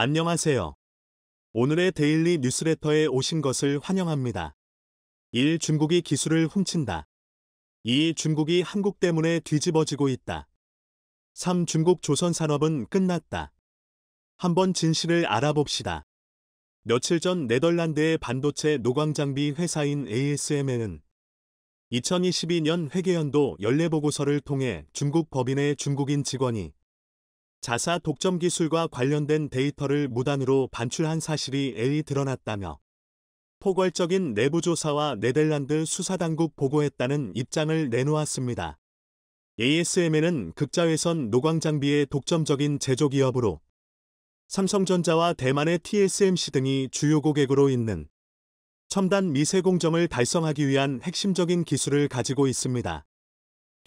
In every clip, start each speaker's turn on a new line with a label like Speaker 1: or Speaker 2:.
Speaker 1: 안녕하세요. 오늘의 데일리 뉴스레터에 오신 것을 환영합니다. 1. 중국이 기술을 훔친다. 2. 중국이 한국 때문에 뒤집어지고 있다. 3. 중국 조선 산업은 끝났다. 한번 진실을 알아봅시다. 며칠 전 네덜란드의 반도체 노광 장비 회사인 ASML은 2022년 회계연도 연례보고서를 통해 중국 법인의 중국인 직원이 자사 독점 기술과 관련된 데이터를 무단으로 반출한 사실이 드러났다며 포괄적인 내부 조사와 네덜란드 수사당국 보고했다는 입장을 내놓았습니다. ASML은 극자외선 노광 장비의 독점적인 제조기업으로 삼성전자와 대만의 TSMC 등이 주요 고객으로 있는 첨단 미세 공정을 달성하기 위한 핵심적인 기술을 가지고 있습니다.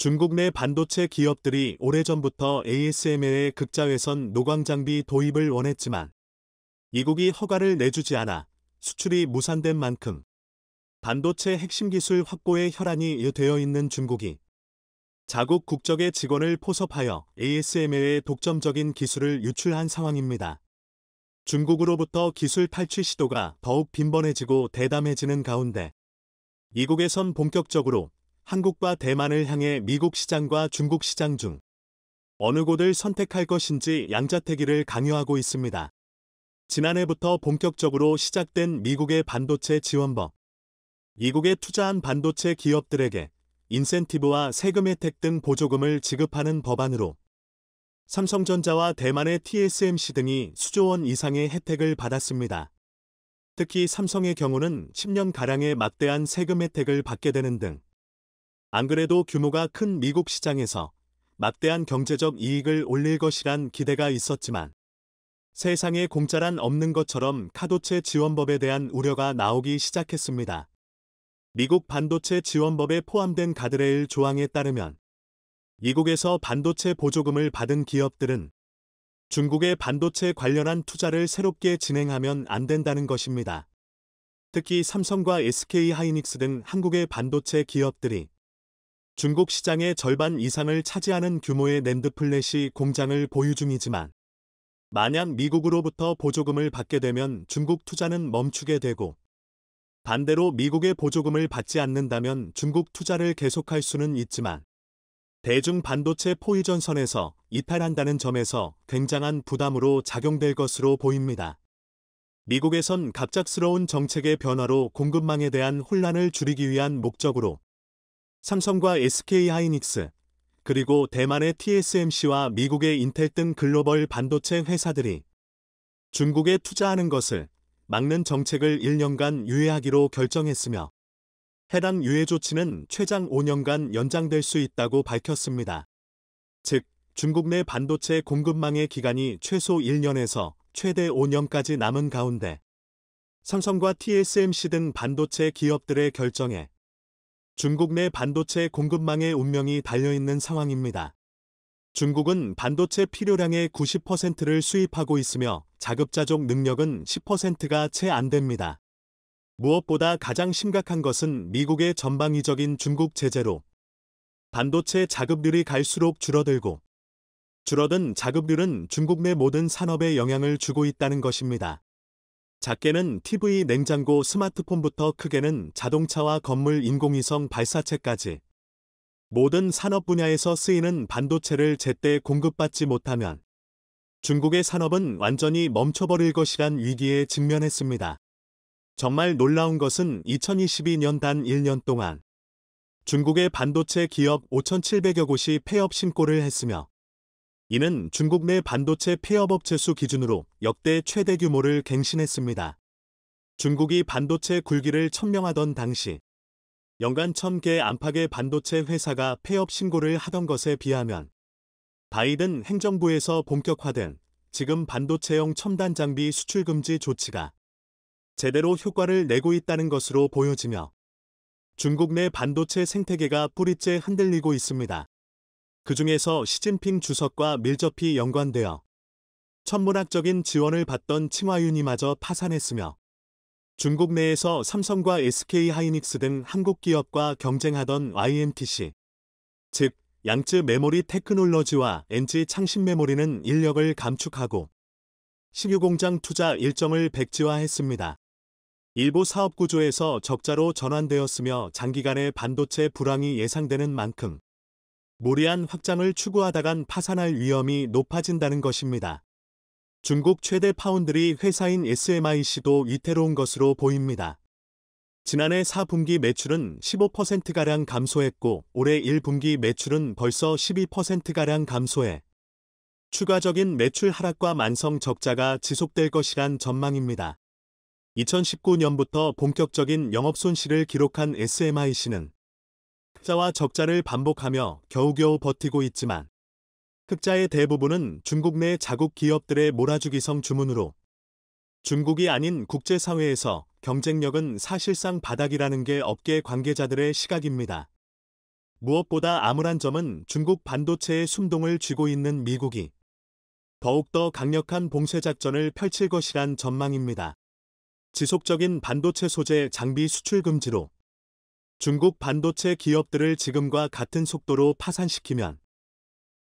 Speaker 1: 중국 내 반도체 기업들이 오래전부터 ASML의 극자외선 노광 장비 도입을 원했지만 이국이 허가를 내주지 않아 수출이 무산된 만큼 반도체 핵심 기술 확보에 혈안이 되어 있는 중국이 자국 국적의 직원을 포섭하여 ASML의 독점적인 기술을 유출한 상황입니다. 중국으로부터 기술 탈취 시도가 더욱 빈번해지고 대담해지는 가운데 이국에선 본격적으로 한국과 대만을 향해 미국 시장과 중국 시장 중 어느 곳을 선택할 것인지 양자택일을 강요하고 있습니다. 지난해부터 본격적으로 시작된 미국의 반도체 지원법. 이국에 투자한 반도체 기업들에게 인센티브와 세금 혜택 등 보조금을 지급하는 법안으로 삼성전자와 대만의 TSMC 등이 수조 원 이상의 혜택을 받았습니다. 특히 삼성의 경우는 10년가량의 막대한 세금 혜택을 받게 되는 등 안 그래도 규모가 큰 미국 시장에서 막대한 경제적 이익을 올릴 것이란 기대가 있었지만 세상에 공짜란 없는 것처럼 카도체 지원법에 대한 우려가 나오기 시작했습니다. 미국 반도체 지원법에 포함된 가드레일 조항에 따르면 이국에서 반도체 보조금을 받은 기업들은 중국의 반도체 관련한 투자를 새롭게 진행하면 안 된다는 것입니다. 특히 삼성과 SK하이닉스 등 한국의 반도체 기업들이 중국 시장의 절반 이상을 차지하는 규모의 낸드 플래시 공장을 보유 중이지만 만약 미국으로부터 보조금을 받게 되면 중국 투자는 멈추게 되고 반대로 미국의 보조금을 받지 않는다면 중국 투자를 계속할 수는 있지만 대중 반도체 포위전선에서 이탈한다는 점에서 굉장한 부담으로 작용될 것으로 보입니다. 미국에선 갑작스러운 정책의 변화로 공급망에 대한 혼란을 줄이기 위한 목적으로 삼성과 SK하이닉스, 그리고 대만의 TSMC와 미국의 인텔 등 글로벌 반도체 회사들이 중국에 투자하는 것을 막는 정책을 1년간 유예하기로 결정했으며 해당 유예 조치는 최장 5년간 연장될 수 있다고 밝혔습니다. 즉, 중국 내 반도체 공급망의 기간이 최소 1년에서 최대 5년까지 남은 가운데 삼성과 TSMC 등 반도체 기업들의 결정에 중국 내 반도체 공급망의 운명이 달려있는 상황입니다. 중국은 반도체 필요량의 90%를 수입하고 있으며 자급자족 능력은 10%가 채 안 됩니다. 무엇보다 가장 심각한 것은 미국의 전방위적인 중국 제재로 반도체 자급률이 갈수록 줄어들고 줄어든 자급률은 중국 내 모든 산업에 영향을 주고 있다는 것입니다. 작게는 TV, 냉장고, 스마트폰부터 크게는 자동차와 건물, 인공위성 발사체까지 모든 산업 분야에서 쓰이는 반도체를 제때 공급받지 못하면 중국의 산업은 완전히 멈춰버릴 것이란 위기에 직면했습니다. 정말 놀라운 것은 2022년 단 1년 동안 중국의 반도체 기업 5,700여 곳이 폐업 신고를 했으며 이는 중국 내 반도체 폐업업체 수 기준으로 역대 최대 규모를 갱신했습니다. 중국이 반도체 굴기를 천명하던 당시 연간 1,000개 안팎의 반도체 회사가 폐업 신고를 하던 것에 비하면 바이든 행정부에서 본격화된 지금 반도체용 첨단 장비 수출 금지 조치가 제대로 효과를 내고 있다는 것으로 보여지며 중국 내 반도체 생태계가 뿌리째 흔들리고 있습니다. 그 중에서 시진핑 주석과 밀접히 연관되어 천문학적인 지원을 받던 칭화윤이마저 파산했으며 중국 내에서 삼성과 SK하이닉스 등 한국 기업과 경쟁하던 YMTC, 즉 양쯔 메모리 테크놀로지와 NG 창신 메모리는 인력을 감축하고 신규 공장 투자 일정을 백지화했습니다. 일부 사업 구조에서 적자로 전환되었으며 장기간의 반도체 불황이 예상되는 만큼 무리한 확장을 추구하다간 파산할 위험이 높아진다는 것입니다. 중국 최대 파운드리 회사인 SMIC도 위태로운 것으로 보입니다. 지난해 4분기 매출은 15%가량 감소했고 올해 1분기 매출은 벌써 12%가량 감소해 추가적인 매출 하락과 만성 적자가 지속될 것이란 전망입니다. 2019년부터 본격적인 영업손실을 기록한 SMIC는 흑자와 적자를 반복하며 겨우겨우 버티고 있지만 흑자의 대부분은 중국 내 자국 기업들의 몰아주기성 주문으로 중국이 아닌 국제사회에서 경쟁력은 사실상 바닥이라는 게 업계 관계자들의 시각입니다. 무엇보다 암울한 점은 중국 반도체의 숨동을 쥐고 있는 미국이 더욱더 강력한 봉쇄작전을 펼칠 것이란 전망입니다. 지속적인 반도체 소재 장비 수출 금지로 중국 반도체 기업들을 지금과 같은 속도로 파산시키면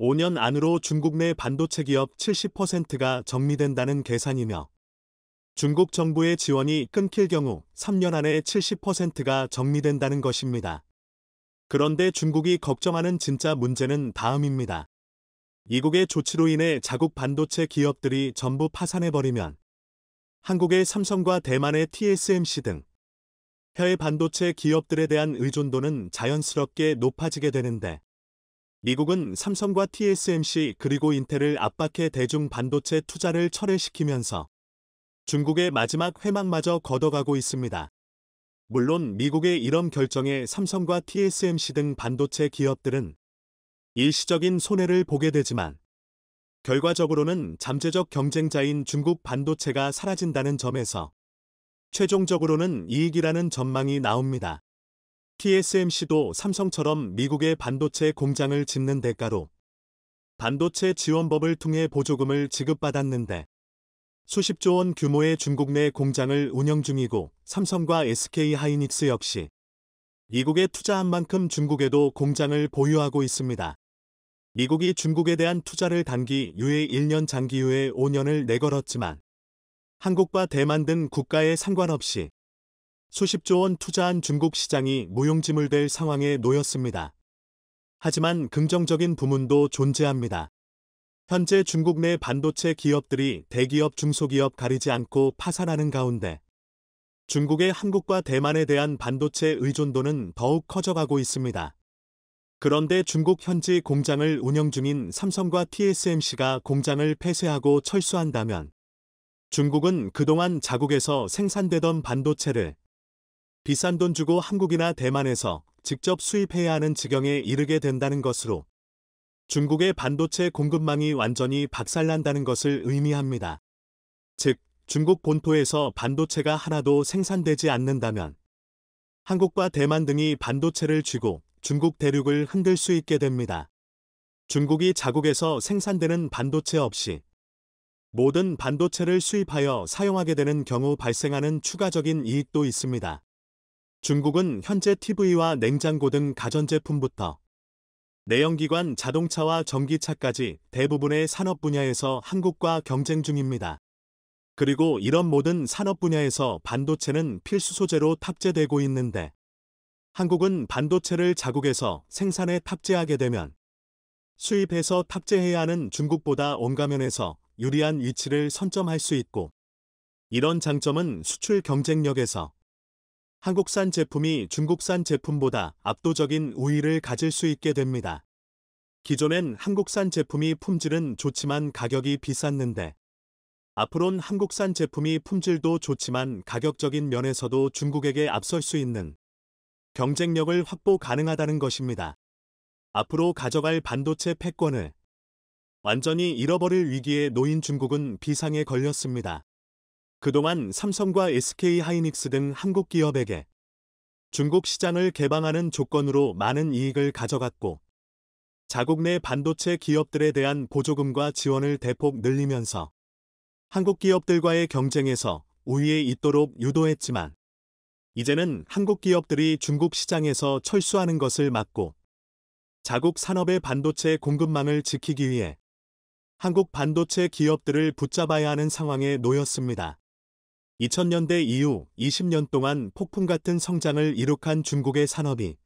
Speaker 1: 5년 안으로 중국 내 반도체 기업 70%가 정리된다는 계산이며 중국 정부의 지원이 끊길 경우 3년 안에 70%가 정리된다는 것입니다. 그런데 중국이 걱정하는 진짜 문제는 다음입니다. 이국의 조치로 인해 자국 반도체 기업들이 전부 파산해버리면 한국의 삼성과 대만의 TSMC 등 해외 반도체 기업들에 대한 의존도는 자연스럽게 높아지게 되는데 미국은 삼성과 TSMC 그리고 인텔을 압박해 대중 반도체 투자를 철회시키면서 중국의 마지막 회막마저 걷어가고 있습니다. 물론 미국의 이런 결정에 삼성과 TSMC 등 반도체 기업들은 일시적인 손해를 보게 되지만 결과적으로는 잠재적 경쟁자인 중국 반도체가 사라진다는 점에서 최종적으로는 이익이라는 전망이 나옵니다. TSMC도 삼성처럼 미국의 반도체 공장을 짓는 대가로 반도체 지원법을 통해 보조금을 지급받았는데 수십조 원 규모의 중국 내 공장을 운영 중이고 삼성과 SK하이닉스 역시 미국에 투자한 만큼 중국에도 공장을 보유하고 있습니다. 미국이 중국에 대한 투자를 단기 유예 1년 장기 유예 5년을 내걸었지만 한국과 대만 등 국가에 상관없이 수십조 원 투자한 중국 시장이 무용지물될 상황에 놓였습니다. 하지만 긍정적인 부문도 존재합니다. 현재 중국 내 반도체 기업들이 대기업 중소기업 가리지 않고 파산하는 가운데 중국의 한국과 대만에 대한 반도체 의존도는 더욱 커져가고 있습니다. 그런데 중국 현지 공장을 운영 중인 삼성과 TSMC가 공장을 폐쇄하고 철수한다면 중국은 그동안 자국에서 생산되던 반도체를 비싼 돈 주고 한국이나 대만에서 직접 수입해야 하는 지경에 이르게 된다는 것으로 중국의 반도체 공급망이 완전히 박살난다는 것을 의미합니다. 즉, 중국 본토에서 반도체가 하나도 생산되지 않는다면 한국과 대만 등이 반도체를 쥐고 중국 대륙을 흔들 수 있게 됩니다. 중국이 자국에서 생산되는 반도체 없이 모든 반도체를 수입하여 사용하게 되는 경우 발생하는 추가적인 이익도 있습니다. 중국은 현재 TV와 냉장고 등 가전제품부터 내연기관 자동차와 전기차까지 대부분의 산업 분야에서 한국과 경쟁 중입니다. 그리고 이런 모든 산업 분야에서 반도체는 필수 소재로 탑재되고 있는데 한국은 반도체를 자국에서 생산에 탑재하게 되면 수입해서 탑재해야 하는 중국보다 온갖 면에서 유리한 위치를 선점할 수 있고 이런 장점은 수출 경쟁력에서 한국산 제품이 중국산 제품보다 압도적인 우위를 가질 수 있게 됩니다. 기존엔 한국산 제품이 품질은 좋지만 가격이 비쌌는데 앞으론 한국산 제품이 품질도 좋지만 가격적인 면에서도 중국에게 앞설 수 있는 경쟁력을 확보 가능하다는 것입니다. 앞으로 가져갈 반도체 패권을 완전히 잃어버릴 위기에 놓인 중국은 비상에 걸렸습니다. 그동안 삼성과 SK하이닉스 등 한국 기업에게 중국 시장을 개방하는 조건으로 많은 이익을 가져갔고 자국 내 반도체 기업들에 대한 보조금과 지원을 대폭 늘리면서 한국 기업들과의 경쟁에서 우위에 있도록 유도했지만 이제는 한국 기업들이 중국 시장에서 철수하는 것을 막고 자국 산업의 반도체 공급망을 지키기 위해 한국 반도체 기업들을 붙잡아야 하는 상황에 놓였습니다. 2000년대 이후 20년 동안 폭풍 같은 성장을 이룩한 중국의 산업이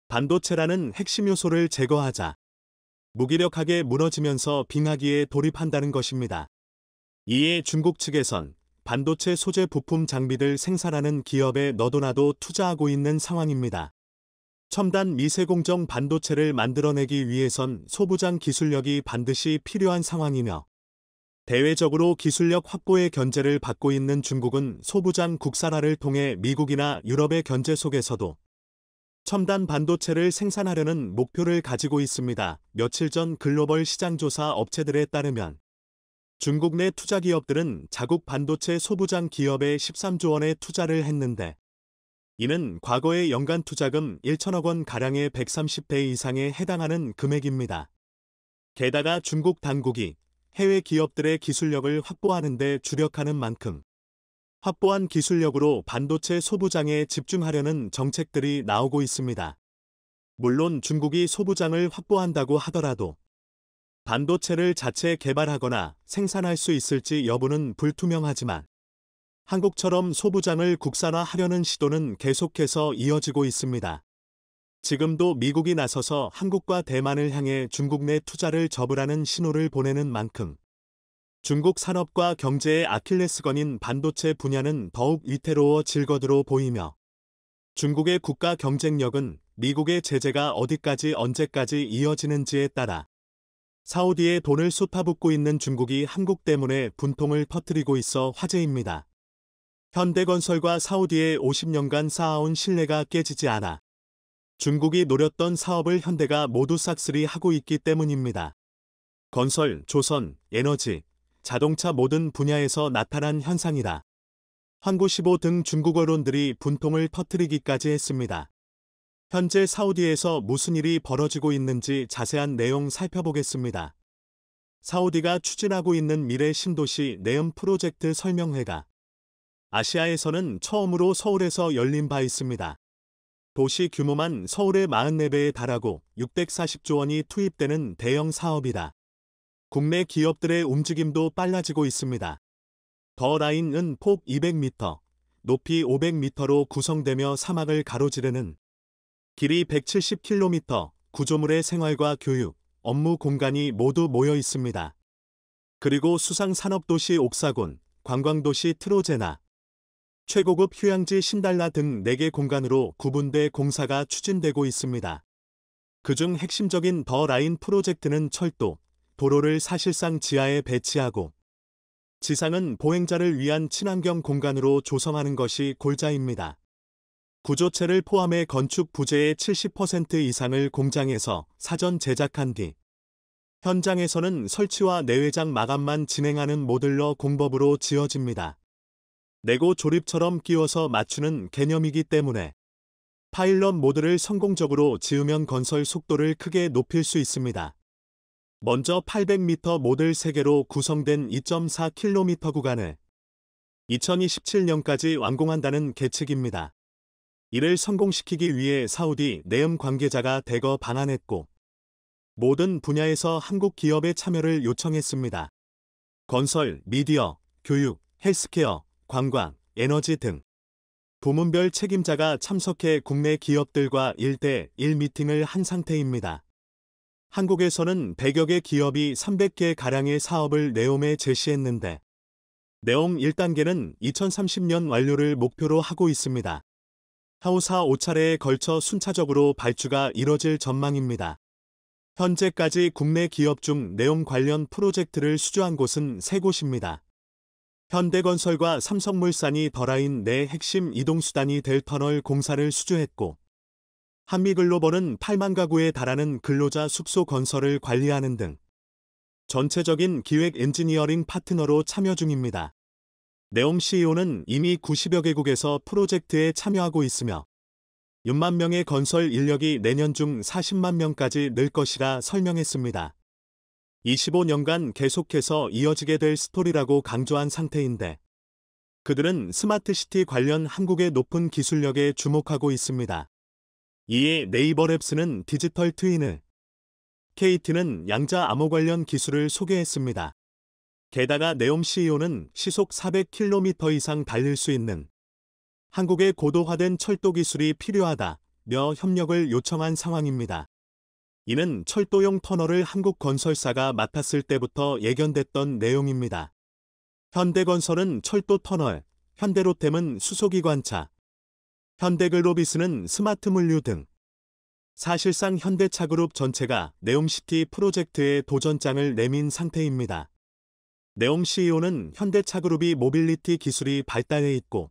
Speaker 1: 반도체라는 핵심 요소를 제거하자 무기력하게 무너지면서 빙하기에 돌입한다는 것입니다. 이에 중국 측에선 반도체 소재 부품 장비들 생산하는 기업에 너도나도 투자하고 있는 상황입니다. 첨단 미세공정 반도체를 만들어내기 위해선 소부장 기술력이 반드시 필요한 상황이며 대외적으로 기술력 확보의 견제를 받고 있는 중국은 소부장 국산화를 통해 미국이나 유럽의 견제 속에서도 첨단 반도체를 생산하려는 목표를 가지고 있습니다. 며칠 전 글로벌 시장조사 업체들에 따르면 중국 내 투자 기업들은 자국 반도체 소부장 기업에 13조 원의 투자를 했는데 이는 과거의 연간 투자금 1천억 원 가량의 130배 이상에 해당하는 금액입니다. 게다가 중국 당국이 해외 기업들의 기술력을 확보하는 데 주력하는 만큼 확보한 기술력으로 반도체 소부장에 집중하려는 정책들이 나오고 있습니다. 물론 중국이 소부장을 확보한다고 하더라도 반도체를 자체 개발하거나 생산할 수 있을지 여부는 불투명하지만 한국처럼 소부장을 국산화하려는 시도는 계속해서 이어지고 있습니다. 지금도 미국이 나서서 한국과 대만을 향해 중국 내 투자를 접으라는 신호를 보내는 만큼 중국 산업과 경제의 아킬레스건인 반도체 분야는 더욱 위태로워질 것으로 보이며 중국의 국가 경쟁력은 미국의 제재가 어디까지 언제까지 이어지는지에 따라 사우디에 돈을 쏟아붓고 있는 중국이 한국 때문에 분통을 터뜨리고 있어 화제입니다. 현대건설과 사우디의 50년간 쌓아온 신뢰가 깨지지 않아 중국이 노렸던 사업을 현대가 모두 싹쓸이 하고 있기 때문입니다. 건설, 조선, 에너지, 자동차 모든 분야에서 나타난 현상이라 환구시보 등 중국 언론들이 분통을 터뜨리기까지 했습니다. 현재 사우디에서 무슨 일이 벌어지고 있는지 자세한 내용 살펴보겠습니다. 사우디가 추진하고 있는 미래 신도시 네엄 프로젝트 설명회가 아시아에서는 처음으로 서울에서 열린 바 있습니다. 도시 규모만 서울의 44배에 달하고 640조 원이 투입되는 대형 사업이다. 국내 기업들의 움직임도 빨라지고 있습니다. 더 라인은 폭 200m, 높이 500m로 구성되며 사막을 가로지르는 길이 170km, 구조물의 생활과 교육, 업무 공간이 모두 모여 있습니다. 그리고 수상산업도시 옥사곤, 관광도시 트로제나, 최고급 휴양지 신달라 등 4개 공간으로 구분돼 공사가 추진되고 있습니다. 그중 핵심적인 더 라인 프로젝트는 철도, 도로를 사실상 지하에 배치하고 지상은 보행자를 위한 친환경 공간으로 조성하는 것이 골자입니다. 구조체를 포함해 건축 부재의 70% 이상을 공장에서 사전 제작한 뒤 현장에서는 설치와 내외장 마감만 진행하는 모듈러 공법으로 지어집니다. 레고 조립처럼 끼워서 맞추는 개념이기 때문에 파일럿 모드를 성공적으로 지으면 건설 속도를 크게 높일 수 있습니다. 먼저 800m 모듈 3개로 구성된 2.4km 구간을 2027년까지 완공한다는 계책입니다. 이를 성공시키기 위해 사우디 네엄 관계자가 대거 방한했고 모든 분야에서 한국 기업의 참여를 요청했습니다. 건설, 미디어, 교육, 헬스케어, 관광, 에너지 등 부문별 책임자가 참석해 국내 기업들과 1대1 미팅을 한 상태입니다. 한국에서는 100여 개 기업이 300개 가량의 사업을 네옴에 제시했는데 네옴 1단계는 2030년 완료를 목표로 하고 있습니다. 향후 4-5차례에 걸쳐 순차적으로 발주가 이뤄질 전망입니다. 현재까지 국내 기업 중 네옴 관련 프로젝트를 수주한 곳은 3곳입니다. 현대건설과 삼성물산이 더라인 내 핵심 이동수단이 될 터널 공사를 수주했고 한미글로벌은 8만 가구에 달하는 근로자 숙소 건설을 관리하는 등 전체적인 기획 엔지니어링 파트너로 참여 중입니다. 네옴 CEO는 이미 90여 개국에서 프로젝트에 참여하고 있으며 6만 명의 건설 인력이 내년 중 40만 명까지 늘 것이라 설명했습니다. 25년간 계속해서 이어지게 될 스토리라고 강조한 상태인데 그들은 스마트시티 관련 한국의 높은 기술력에 주목하고 있습니다. 이에 네이버랩스는 디지털 트윈을 KT는 양자 암호 관련 기술을 소개했습니다. 게다가 네옴 CEO는 시속 400km 이상 달릴 수 있는 한국의 고도화된 철도 기술이 필요하다며 협력을 요청한 상황입니다. 이는 철도용 터널을 한국 건설사가 맡았을 때부터 예견됐던 내용입니다. 현대건설은 철도 터널, 현대로템은 수소기관차, 현대글로비스는 스마트 물류 등 사실상 현대차그룹 전체가 네옴시티 프로젝트에 도전장을 내민 상태입니다. 네옴 CEO는 현대차그룹이 모빌리티 기술이 발달해 있고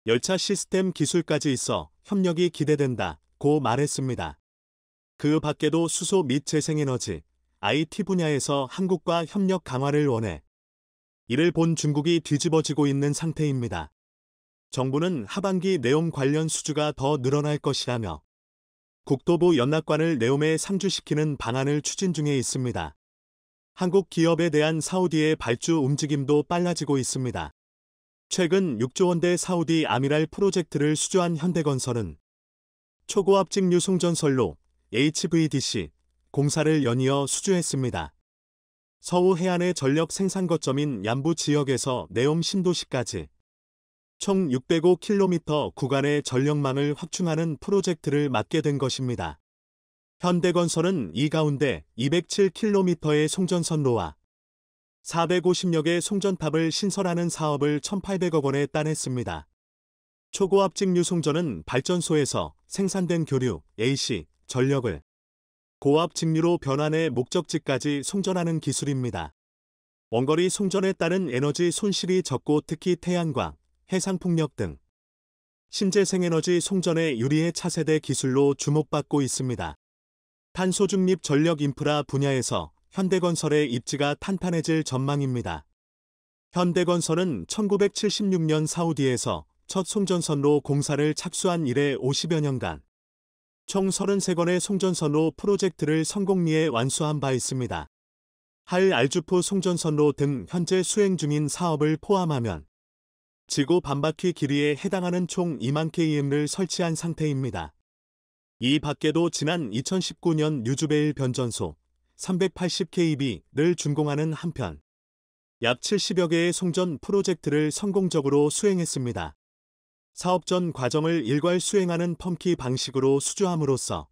Speaker 1: 열차 시스템 기술까지 있어 협력이 기대된다고 말했습니다. 그 밖에도 수소 및 재생에너지, IT 분야에서 한국과 협력 강화를 원해 이를 본 중국이 뒤집어지고 있는 상태입니다. 정부는 하반기 네옴 관련 수주가 더 늘어날 것이라며 국토부 연락관을 네옴에 상주시키는 방안을 추진 중에 있습니다. 한국 기업에 대한 사우디의 발주 움직임도 빨라지고 있습니다. 최근 6조 원대 사우디 아미랄 프로젝트를 수주한 현대건설은 초고압 직류 송전선로 HVDC 공사를 연이어 수주했습니다. 서우 해안의 전력 생산 거점인 양부 지역에서 네옴 신도시까지 총 605km 구간의 전력망을 확충하는 프로젝트를 맡게 된 것입니다. 현대건설은 이 가운데 207km의 송전선로와 450여 개 송전탑을 신설하는 사업을 1,800억 원에 따냈습니다. 초고압 직류 송전은 발전소에서 생산된 교류, AC, 전력을 고압 직류로 변환해 목적지까지 송전하는 기술입니다. 원거리 송전에 따른 에너지 손실이 적고 특히 태양광, 해상풍력 등 신재생에너지 송전에 유리해 차세대 기술로 주목받고 있습니다. 탄소 중립 전력 인프라 분야에서 현대건설의 입지가 탄탄해질 전망입니다. 현대건설은 1976년 사우디에서 첫 송전선로 공사를 착수한 이래 50여 년간 총 33건의 송전선로 프로젝트를 성공리에 완수한 바 있습니다. 할 알주프 송전선로 등 현재 수행 중인 사업을 포함하면 지구 반바퀴 길이에 해당하는 총 2만 km를 설치한 상태입니다. 이 밖에도 지난 2019년 뉴주베일 변전소 380kV를 준공하는 한편 약 70여 개의 송전 프로젝트를 성공적으로 수행했습니다. 사업 전 과정을 일괄 수행하는 펌키 방식으로 수주함으로써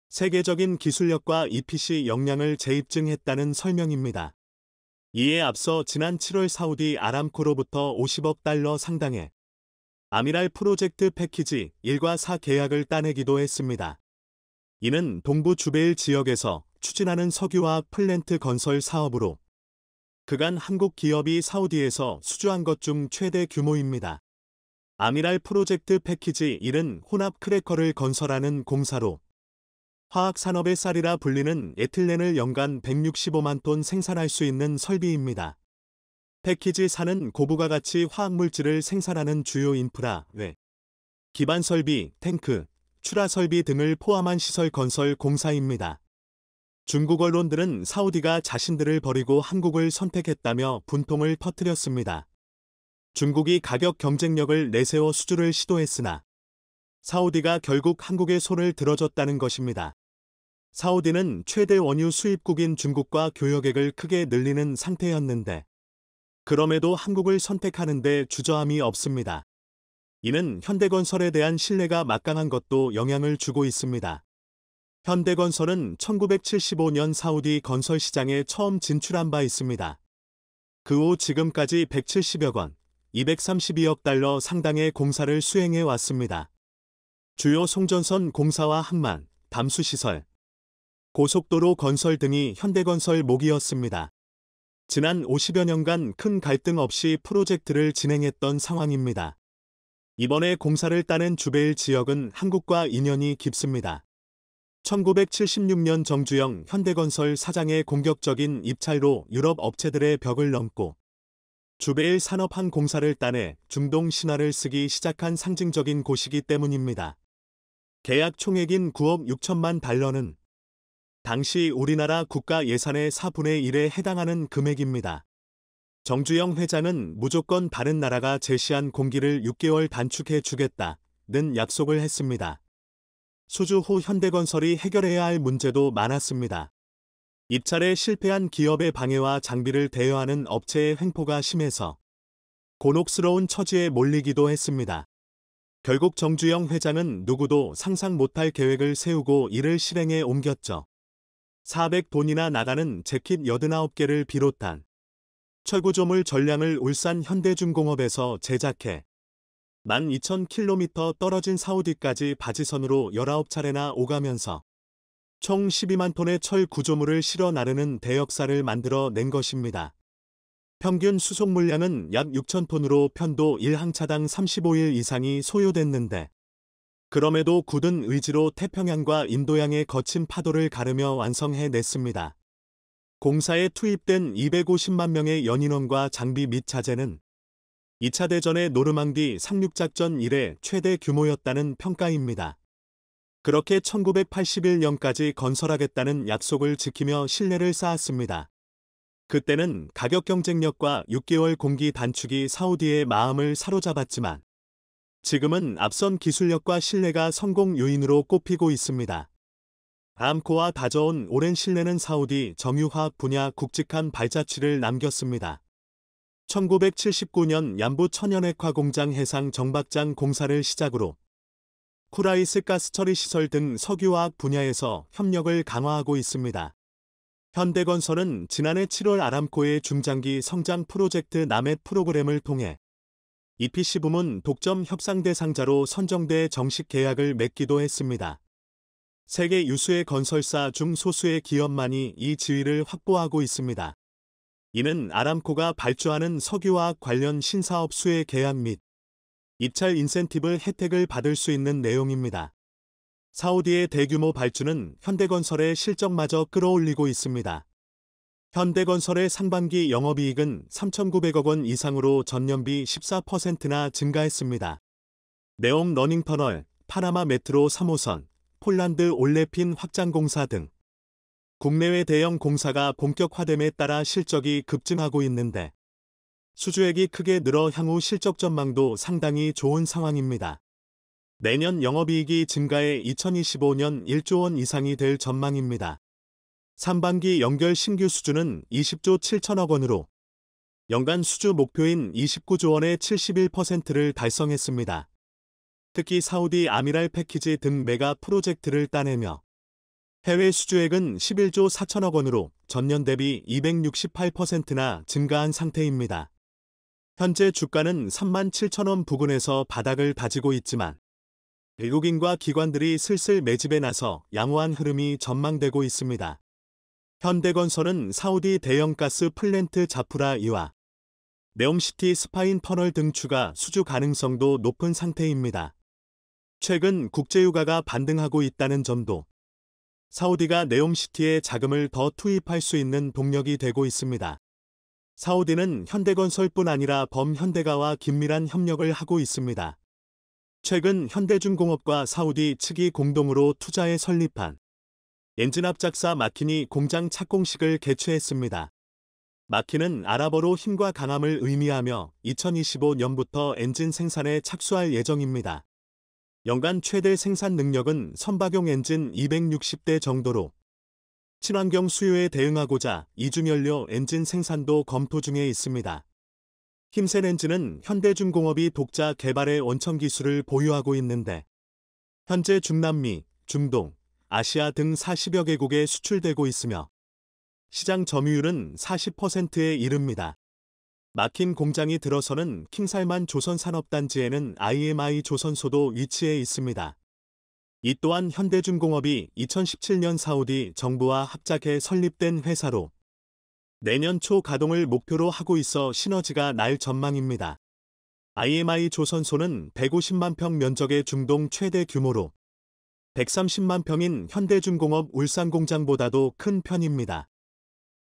Speaker 1: 세계적인 기술력과 EPC 역량을 재입증했다는 설명입니다. 이에 앞서 지난 7월 사우디 아람코로부터 50억 달러 상당의 아미랄 프로젝트 패키지 1과 4 계약을 따내기도 했습니다. 이는 동부 주베일 지역에서 추진하는 석유화학 플랜트 건설 사업으로 그간 한국 기업이 사우디에서 수주한 것 중 최대 규모입니다. 아미랄 프로젝트 패키지 1은 혼합 크래커를 건설하는 공사로 화학산업의 쌀이라 불리는 에틸렌을 연간 165만 톤 생산할 수 있는 설비입니다. 패키지 4는 고부가 가치 화학물질을 생산하는 주요 인프라, 기반 설비, 탱크, 출하 설비 등을 포함한 시설 건설 공사입니다. 중국 언론들은 사우디가 자신들을 버리고 한국을 선택했다며 분통을 터뜨렸습니다. 중국이 가격 경쟁력을 내세워 수주를 시도했으나 사우디가 결국 한국의 손을 들어줬다는 것입니다. 사우디는 최대 원유 수입국인 중국과 교역액을 크게 늘리는 상태였는데 그럼에도 한국을 선택하는 데 주저함이 없습니다. 이는 현대건설에 대한 신뢰가 막강한 것도 영향을 주고 있습니다. 현대건설은 1975년 사우디 건설 시장에 처음 진출한 바 있습니다. 그 후 지금까지 170여 건, 232억 달러 상당의 공사를 수행해 왔습니다. 주요 송전선 공사와 항만, 담수시설, 고속도로 건설 등이 현대건설 목이었습니다. 지난 50여 년간 큰 갈등 없이 프로젝트를 진행했던 상황입니다. 이번에 공사를 따낸 주베일 지역은 한국과 인연이 깊습니다. 1976년 정주영 현대건설 사장의 공격적인 입찰로 유럽 업체들의 벽을 넘고 주베일 산업항 공사를 따내 중동 신화를 쓰기 시작한 상징적인 곳이기 때문입니다. 계약 총액인 9억 6천만 달러는 당시 우리나라 국가 예산의 4분의 1에 해당하는 금액입니다. 정주영 회장은 무조건 다른 나라가 제시한 공기를 6개월 단축해 주겠다는 약속을 했습니다. 수주 후 현대건설이 해결해야 할 문제도 많았습니다. 입찰에 실패한 기업의 방해와 장비를 대여하는 업체의 횡포가 심해서 곤혹스러운 처지에 몰리기도 했습니다. 결국 정주영 회장은 누구도 상상 못할 계획을 세우고 이를 실행에 옮겼죠. 400돈이나 나가는 재킷 89개를 비롯한 철구조물 전량을 울산 현대중공업에서 제작해 12,000km 떨어진 사우디까지 바지선으로 19차례나 오가면서 총 12만 톤의 철 구조물을 실어 나르는 대역사를 만들어 낸 것입니다. 평균 수송 물량은 약 6,000톤으로 편도 1항차당 35일 이상이 소요됐는데 그럼에도 굳은 의지로 태평양과 인도양의 거친 파도를 가르며 완성해냈습니다. 공사에 투입된 250만 명의 연인원과 장비 및 자재는 2차 대전의 노르망디 상륙작전 이래 최대 규모였다는 평가입니다. 그렇게 1981년까지 건설하겠다는 약속을 지키며 신뢰를 쌓았습니다. 그때는 가격 경쟁력과 6개월 공기 단축이 사우디의 마음을 사로잡았지만 지금은 앞선 기술력과 신뢰가 성공 요인으로 꼽히고 있습니다. 아람코와 다져온 오랜 신뢰는 사우디 정유화학 분야 굵직한 발자취를 남겼습니다. 1979년 얀부 천연액화 공장 해상 정박장 공사를 시작으로 쿠라이스 가스 처리 시설 등 석유화학 분야에서 협력을 강화하고 있습니다. 현대건설은 지난해 7월 아람코의 중장기 성장 프로젝트 나멧 프로그램을 통해 EPC 부문 독점 협상 대상자로 선정돼 정식 계약을 맺기도 했습니다. 세계 유수의 건설사 중 소수의 기업만이 이 지위를 확보하고 있습니다. 이는 아람코가 발주하는 석유화학 관련 신사업 수혜 계약 및 입찰 인센티브 혜택을 받을 수 있는 내용입니다. 사우디의 대규모 발주는 현대건설의 실적마저 끌어올리고 있습니다. 현대건설의 상반기 영업이익은 3,900억 원 이상으로 전년비 14%나 증가했습니다. 네옴 러닝터널, 파나마 메트로 3호선, 폴란드 올레핀 확장공사 등 국내외 대형 공사가 본격화됨에 따라 실적이 급증하고 있는데 수주액이 크게 늘어 향후 실적 전망도 상당히 좋은 상황입니다. 내년 영업이익이 증가해 2025년 1조 원 이상이 될 전망입니다. 상반기 연결 신규 수주는 20조 7천억 원으로 연간 수주 목표인 29조 원의 71%를 달성했습니다. 특히 사우디 아미랄 패키지 등 메가 프로젝트를 따내며 해외 수주액은 11조 4천억 원으로 전년 대비 268%나 증가한 상태입니다. 현재 주가는 3만 7천 원 부근에서 바닥을 다지고 있지만 외국인과 기관들이 슬슬 매집에 나서 양호한 흐름이 전망되고 있습니다. 현대건설은 사우디 대형 가스 플랜트 자프라 2와 네옴시티 스파인 터널 등 추가 수주 가능성도 높은 상태입니다. 최근 국제유가가 반등하고 있다는 점도 사우디가 네옴시티에 자금을 더 투입할 수 있는 동력이 되고 있습니다. 사우디는 현대건설뿐 아니라 범현대가와 긴밀한 협력을 하고 있습니다. 최근 현대중공업과 사우디 측이 공동으로 투자해 설립한 엔진 합작사 마킨이 공장 착공식을 개최했습니다. 마킨은 아랍어로 힘과 강함을 의미하며 2025년부터 엔진 생산에 착수할 예정입니다. 연간 최대 생산 능력은 선박용 엔진 260대 정도로 친환경 수요에 대응하고자 이중연료 엔진 생산도 검토 중에 있습니다. 힘센 엔진은 현대중공업이 독자 개발의 원천 기술을 보유하고 있는데 현재 중남미, 중동, 아시아 등 40여 개국에 수출되고 있으며 시장 점유율은 40%에 이릅니다. 마킨 공장이 들어서는 킹살만 조선산업단지에는 IMI 조선소도 위치해 있습니다. 이 또한 현대중공업이 2017년 사우디 정부와 합작해 설립된 회사로 내년 초 가동을 목표로 하고 있어 시너지가 날 전망입니다. IMI 조선소는 150만 평 면적의 중동 최대 규모로 130만 평인 현대중공업 울산공장보다도 큰 편입니다.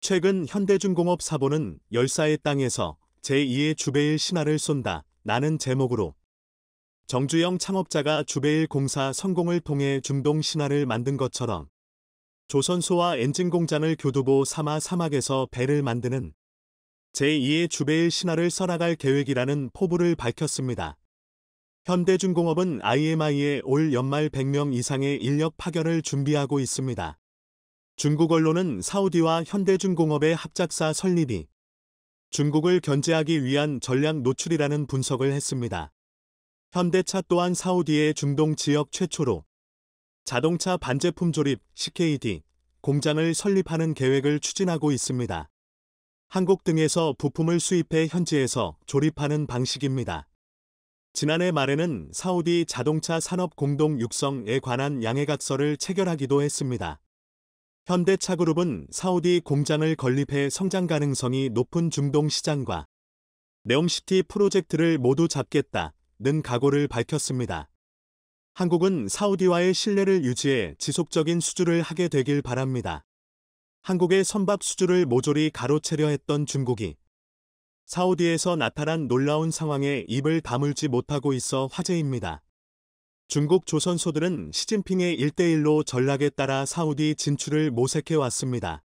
Speaker 1: 최근 현대중공업 사보는 열사의 땅에서 제2의 주베일 신화를 쏜다 라는 제목으로 정주영 창업자가 주베일 공사 성공을 통해 중동 신화를 만든 것처럼 조선소와 엔진 공장을 교두보 삼아 사막에서 배를 만드는 제2의 주베일 신화를 써나갈 계획이라는 포부를 밝혔습니다. 현대중공업은 IMI에 올 연말 100명 이상의 인력 파견을 준비하고 있습니다. 중국 언론은 사우디와 현대중공업의 합작사 설립이 중국을 견제하기 위한 전략 노출이라는 분석을 했습니다. 현대차 또한 사우디의 중동 지역 최초로 자동차 반제품 조립 CKD 공장을 설립하는 계획을 추진하고 있습니다. 한국 등에서 부품을 수입해 현지에서 조립하는 방식입니다. 지난해 말에는 사우디 자동차 산업 공동 육성에 관한 양해각서를 체결하기도 했습니다. 현대차그룹은 사우디 공장을 건립해 성장 가능성이 높은 중동 시장과 네옴시티 프로젝트를 모두 잡겠다는 각오를 밝혔습니다. 한국은 사우디와의 신뢰를 유지해 지속적인 수주를 하게 되길 바랍니다. 한국의 선박 수주를 모조리 가로채려 했던 중국이 사우디에서 나타난 놀라운 상황에 입을 다물지 못하고 있어 화제입니다. 중국 조선소들은 시진핑의 1대1로 전략에 따라 사우디 진출을 모색해 왔습니다.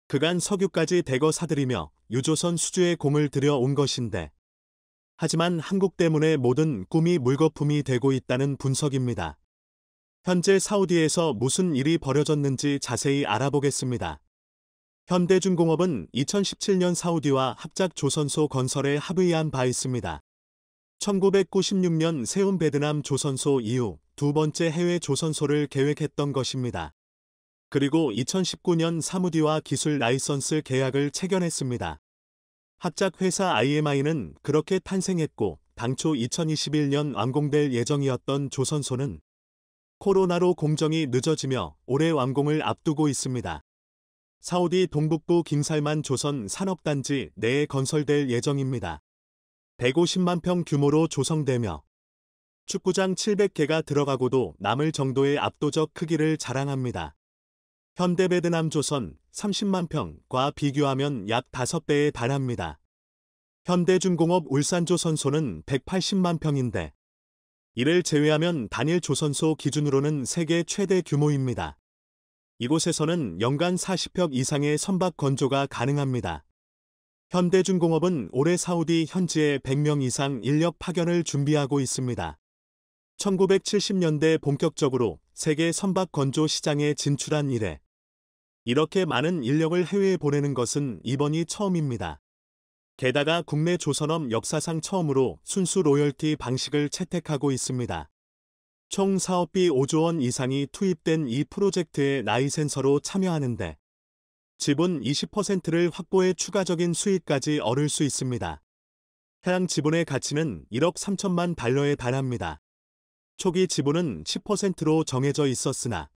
Speaker 1: 그간 석유까지 대거 사들이며 유조선 수주에 공을 들여 온 것인데 하지만 한국 때문에 모든 꿈이 물거품이 되고 있다는 분석입니다. 현재 사우디에서 무슨 일이 벌어졌는지 자세히 알아보겠습니다. 현대중공업은 2017년 사우디와 합작 조선소 건설에 합의한 바 있습니다. 1996년 세운 베트남 조선소 이후 두 번째 해외 조선소를 계획했던 것입니다. 그리고 2019년 사무디와 기술 라이선스 계약을 체결했습니다. 합작 회사 IMI는 그렇게 탄생했고 당초 2021년 완공될 예정이었던 조선소는 코로나로 공정이 늦어지며 올해 완공을 앞두고 있습니다. 사우디 동북부 킹살만 조선 산업단지 내에 건설될 예정입니다. 150만 평 규모로 조성되며 축구장 700개가 들어가고도 남을 정도의 압도적 크기를 자랑합니다. 현대베트남조선 30만 평과 비교하면 약 5배에 달합니다. 현대중공업 울산조선소는 180만 평인데 이를 제외하면 단일 조선소 기준으로는 세계 최대 규모입니다. 이곳에서는 연간 40억 이상의 선박 건조가 가능합니다. 현대중공업은 올해 사우디 현지에 100명 이상 인력 파견을 준비하고 있습니다. 1970년대 본격적으로 세계 선박 건조 시장에 진출한 이래 이렇게 많은 인력을 해외에 보내는 것은 이번이 처음입니다. 게다가 국내 조선업 역사상 처음으로 순수 로열티 방식을 채택하고 있습니다. 총 사업비 5조 원 이상이 투입된 이 프로젝트에 라이센서로 참여하는데 지분 20%를 확보해 추가적인 수익까지 얻을 수 있습니다. 해당 지분의 가치는 1억 3천만 달러에 달합니다. 초기 지분은 10%로 정해져 있었으나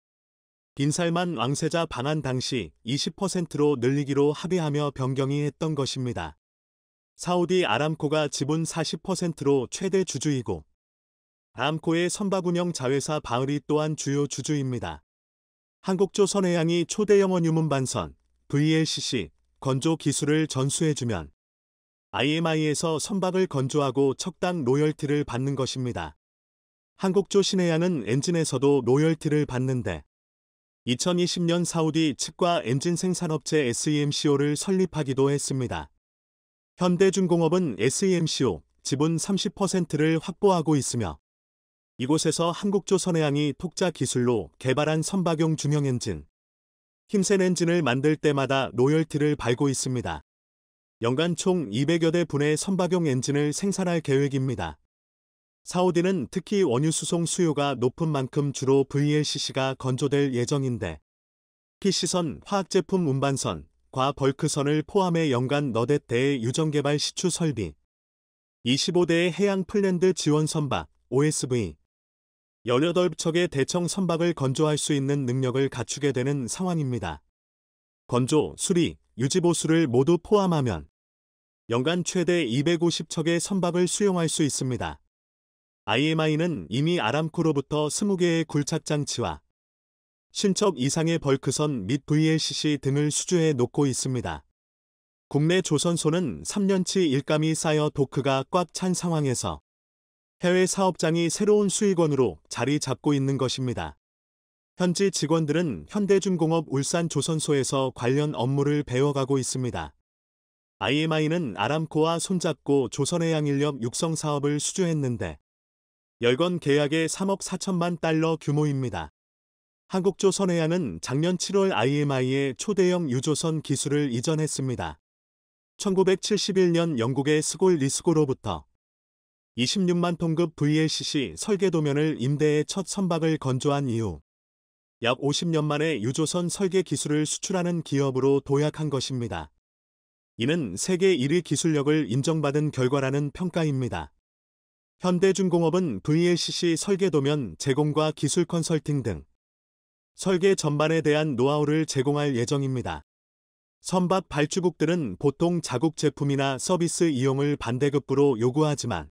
Speaker 1: 빈살만 왕세자 방한 당시 20%로 늘리기로 합의하며 변경이 했던 것입니다. 사우디 아람코가 지분 40%로 최대 주주이고 아람코의 선박 운영 자회사 바흐리 또한 주요 주주입니다. 한국조선해양이 초대영원 유문반선 VLCC 건조 기술을 전수해주면 IMI에서 선박을 건조하고 척당 로열티를 받는 것입니다. 한국조신해양은 엔진에서도 로열티를 받는데 2020년 사우디 측과 엔진 생산업체 SEMCO를 설립하기도 했습니다. 현대중공업은 SEMCO 지분 30%를 확보하고 있으며 이곳에서 한국조선해양이 톡자 기술로 개발한 선박용 중형 엔진 힘센 엔진을 만들 때마다 로열티를 발고 있습니다. 연간 총 200여 대 분의 선박용 엔진을 생산할 계획입니다. 사우디는 특히 원유 수송 수요가 높은 만큼 주로 VLCC가 건조될 예정인데 PC선, 화학제품 운반선, 과 벌크선을 포함해 연간 너댓 대의 유정개발 시추 설비, 25대의 해양 플랜드 지원 선박, OSV, 18척의 대청 선박을 건조할 수 있는 능력을 갖추게 되는 상황입니다. 건조, 수리, 유지보수를 모두 포함하면 연간 최대 250척의 선박을 수용할 수 있습니다. IMI는 이미 아람코로부터 20개의 굴착장치와 신첩 이상의 벌크선 및 VLCC 등을 수주해 놓고 있습니다. 국내 조선소는 3년치 일감이 쌓여 도크가 꽉 찬 상황에서 해외 사업장이 새로운 수익원으로 자리 잡고 있는 것입니다. 현지 직원들은 현대중공업 울산조선소에서 관련 업무를 배워가고 있습니다. IMI는 아람코와 손잡고 조선해양 인력 육성 사업을 수주했는데 열건 계약의 3억 4천만 달러 규모입니다. 한국조선해양은 작년 7월 IMI에 초대형 유조선 기술을 이전했습니다. 1971년 영국의 스골 리스고로부터 26만 톤급 VLCC 설계도면을 임대해 첫 선박을 건조한 이후 약 50년 만에 유조선 설계 기술을 수출하는 기업으로 도약한 것입니다. 이는 세계 1위 기술력을 인정받은 결과라는 평가입니다. 현대중공업은 VLCC 설계도면 제공과 기술 컨설팅 등 설계 전반에 대한 노하우를 제공할 예정입니다. 선박 발주국들은 보통 자국 제품이나 서비스 이용을 반대급부로 요구하지만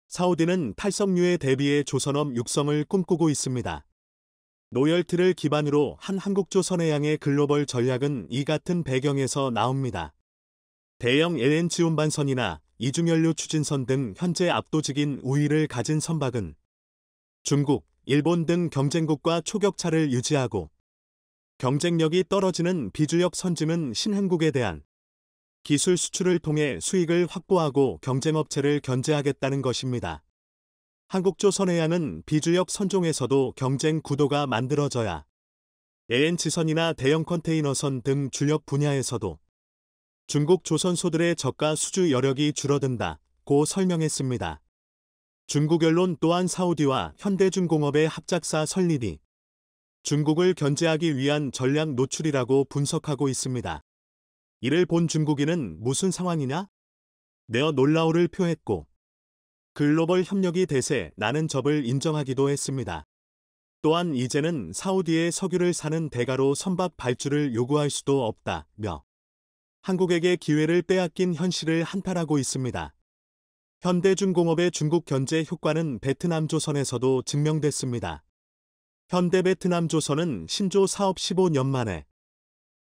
Speaker 1: 사우디는 탈석유에 대비해 조선업 육성을 꿈꾸고 있습니다. 로열티를 기반으로 한 한국조선해양의 글로벌 전략은 이 같은 배경에서 나옵니다. 대형 LNG 운반선이나 이중연료 추진선 등 현재 압도적인 우위를 가진 선박은 중국, 일본 등 경쟁국과 초격차를 유지하고 경쟁력이 떨어지는 비주력 선진은 신흥국에 대한 기술 수출을 통해 수익을 확보하고 경쟁업체를 견제하겠다는 것입니다. 한국조선해양은 비주력 선종에서도 경쟁 구도가 만들어져야 LNG선이나 대형 컨테이너선 등 주력 분야에서도 중국 조선소들의 저가 수주 여력이 줄어든다고 설명했습니다. 중국 언론 또한 사우디와 현대중공업의 합작사 설립이 중국을 견제하기 위한 전략 노출이라고 분석하고 있습니다. 이를 본 중국인은 무슨 상황이냐? 내어 놀라움을 표했고 글로벌 협력이 대세 나는 접을 인정하기도 했습니다. 또한 이제는 사우디의 석유를 사는 대가로 선박 발주를 요구할 수도 없다며 한국에게 기회를 빼앗긴 현실을 한탄하고 있습니다. 현대중공업의 중국 견제 효과는 베트남조선에서도 증명됐습니다. 현대베트남조선은 신조 사업 15년 만에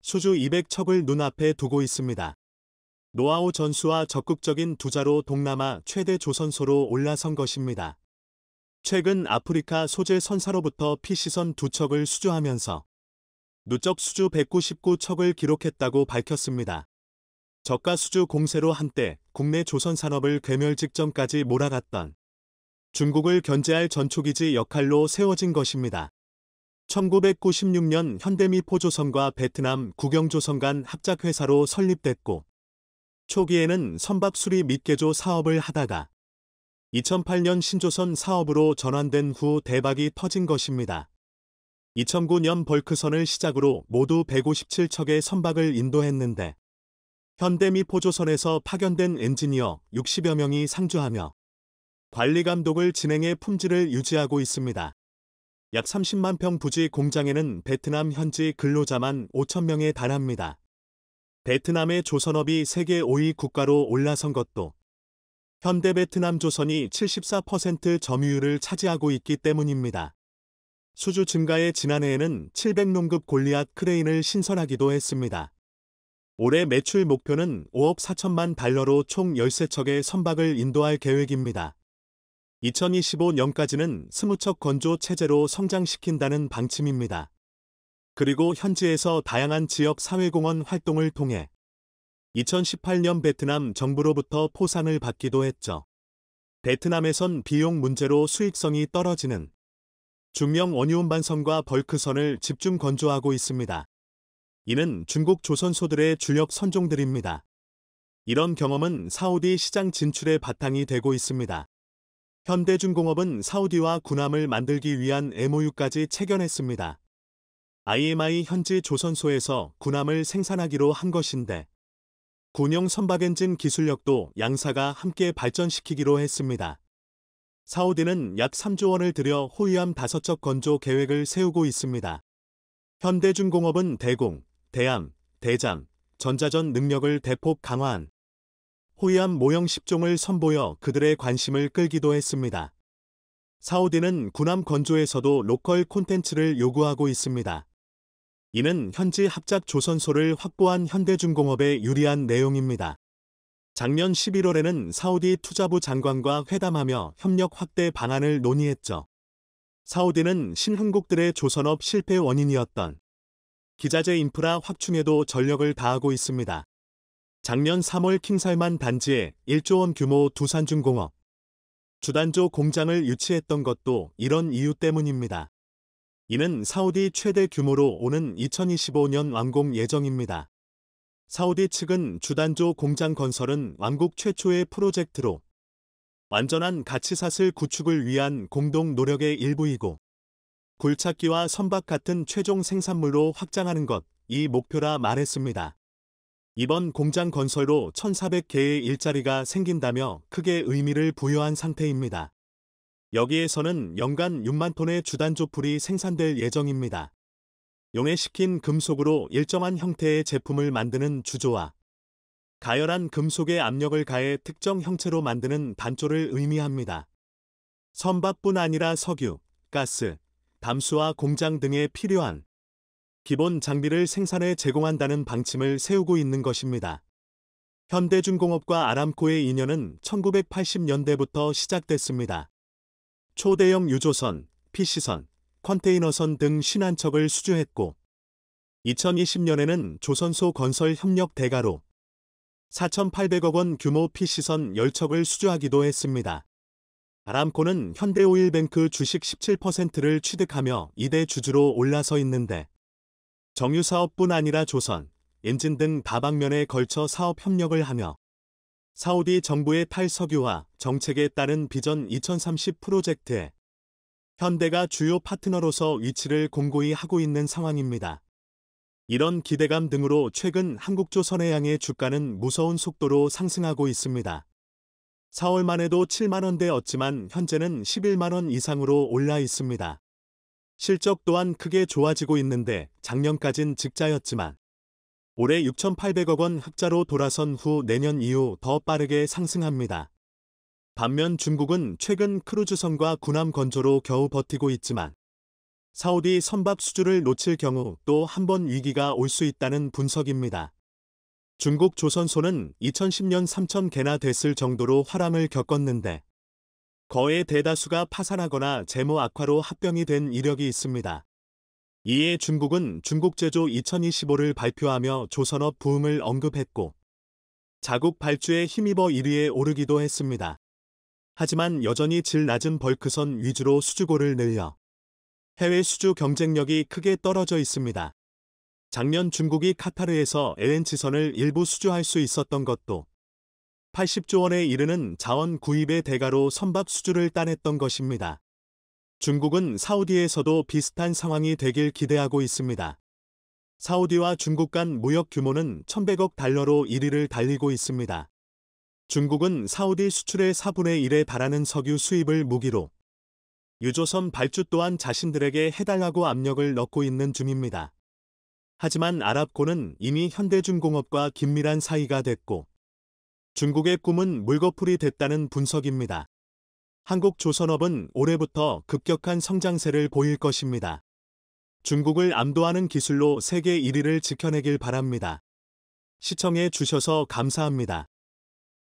Speaker 1: 수주 200척을 눈앞에 두고 있습니다. 노하우 전수와 적극적인 투자로 동남아 최대 조선소로 올라선 것입니다. 최근 아프리카 소재 선사로부터 PC선 2척을 수주하면서 누적 수주 199척을 기록했다고 밝혔습니다. 저가 수주 공세로 한때 국내 조선 산업을 괴멸 직전까지 몰아갔던 중국을 견제할 전초기지 역할로 세워진 것입니다. 1996년 현대미포조선과 베트남 국영조선 간 합작회사로 설립됐고 초기에는 선박 수리 및 개조 사업을 하다가 2008년 신조선 사업으로 전환된 후 대박이 터진 것입니다. 2009년 벌크선을 시작으로 모두 157척의 선박을 인도했는데 현대미포조선에서 파견된 엔지니어 60여 명이 상주하며 관리 감독을 진행해 품질을 유지하고 있습니다. 약 30만 평 부지 공장에는 베트남 현지 근로자만 5천 명에 달합니다. 베트남의 조선업이 세계 5위 국가로 올라선 것도 현대베트남조선이 74% 점유율을 차지하고 있기 때문입니다. 수주 증가에 지난해에는 700놈급 골리앗 크레인을 신설하기도 했습니다. 올해 매출 목표는 5억 4천만 달러로 총 13척의 선박을 인도할 계획입니다. 2025년까지는 20척 건조 체제로 성장시킨다는 방침입니다. 그리고 현지에서 다양한 지역 사회공헌 활동을 통해 2018년 베트남 정부로부터 포상을 받기도 했죠. 베트남에선 비용 문제로 수익성이 떨어지는 중형 원유운반선과 벌크선을 집중 건조하고 있습니다. 이는 중국 조선소들의 주력 선종들입니다. 이런 경험은 사우디 시장 진출의 바탕이 되고 있습니다. 현대중공업은 사우디와 군함을 만들기 위한 MOU까지 체결했습니다. IMI 현지 조선소에서 군함을 생산하기로 한 것인데 군용 선박 엔진 기술력도 양사가 함께 발전시키기로 했습니다. 사우디는 약 3조 원을 들여 호위함 5척 건조 계획을 세우고 있습니다. 현대중공업은 대공, 대함, 대잠, 전자전 능력을 대폭 강화한 호위함 모형 10종을 선보여 그들의 관심을 끌기도 했습니다. 사우디는 군함 건조에서도 로컬 콘텐츠를 요구하고 있습니다. 이는 현지 합작 조선소를 확보한 현대중공업에 유리한 내용입니다. 작년 11월에는 사우디 투자부 장관과 회담하며 협력 확대 방안을 논의했죠. 사우디는 신흥국들의 조선업 실패 원인이었던 기자재 인프라 확충에도 전력을 다하고 있습니다. 작년 3월 킹살만 단지에 1조 원 규모 두산중공업 주단조 공장을 유치했던 것도 이런 이유 때문입니다. 이는 사우디 최대 규모로 오는 2025년 완공 예정입니다. 사우디 측은 주단조 공장 건설은 왕국 최초의 프로젝트로 완전한 가치사슬 구축을 위한 공동 노력의 일부이고 굴착기와 선박 같은 최종 생산물로 확장하는 것이 목표라 말했습니다. 이번 공장 건설로 1,400개의 일자리가 생긴다며 크게 의미를 부여한 상태입니다. 여기에서는 연간 6만 톤의 주단조풀이 생산될 예정입니다. 용해시킨 금속으로 일정한 형태의 제품을 만드는 주조와 가열한 금속에 압력을 가해 특정 형체로 만드는 단조를 의미합니다. 선박뿐 아니라 석유, 가스, 담수화 공장 등에 필요한 기본 장비를 생산해 제공한다는 방침을 세우고 있는 것입니다. 현대중공업과 아람코의 인연은 1980년대부터 시작됐습니다. 초대형 유조선, PC선, 컨테이너선 등 51척을 수주했고 2020년에는 조선소 건설 협력 대가로 4,800억 원 규모 PC선 10척을 수주하기도 했습니다. 아람코는 현대오일뱅크 주식 17%를 취득하며 2대 주주로 올라서 있는데 정유사업뿐 아니라 조선, 엔진 등 다방면에 걸쳐 사업 협력을 하며 사우디 정부의 탈석유화 정책에 따른 비전 2030 프로젝트에 현대가 주요 파트너로서 위치를 공고히 하고 있는 상황입니다. 이런 기대감 등으로 최근 한국조선해양의 주가는 무서운 속도로 상승하고 있습니다. 4월만 해도 7만원대였지만 현재는 11만원 이상으로 올라 있습니다. 실적 또한 크게 좋아지고 있는데 작년까진 적자였지만 올해 6,800억 원 흑자로 돌아선 후 내년 이후 더 빠르게 상승합니다. 반면 중국은 최근 크루즈선과 군함 건조로 겨우 버티고 있지만 사우디 선박 수주를 놓칠 경우 또 한 번 위기가 올 수 있다는 분석입니다. 중국 조선소는 2010년 3,000개나 됐을 정도로 화람을 겪었는데 거의 대다수가 파산하거나 재무 악화로 합병이 된 이력이 있습니다. 이에 중국은 중국제조 2025를 발표하며 조선업 부흥을 언급했고 자국 발주에 힘입어 1위에 오르기도 했습니다. 하지만 여전히 질 낮은 벌크선 위주로 수주고를 늘려 해외 수주 경쟁력이 크게 떨어져 있습니다. 작년 중국이 카타르에서 LNG선을 일부 수주할 수 있었던 것도 80조 원에 이르는 자원 구입의 대가로 선박 수주를 따냈던 것입니다. 중국은 사우디에서도 비슷한 상황이 되길 기대하고 있습니다. 사우디와 중국 간 무역 규모는 1,100억 달러로 1위를 달리고 있습니다. 중국은 사우디 수출의 4분의 1에 달하는 석유 수입을 무기로 유조선 발주 또한 자신들에게 해달라고 압력을 넣고 있는 중입니다. 하지만 아랍코는 이미 현대중공업과 긴밀한 사이가 됐고 중국의 꿈은 물거풀이 됐다는 분석입니다. 한국조선업은 올해부터 급격한 성장세를 보일 것입니다. 중국을 압도하는 기술로 세계 1위를 지켜내길 바랍니다. 시청해 주셔서 감사합니다.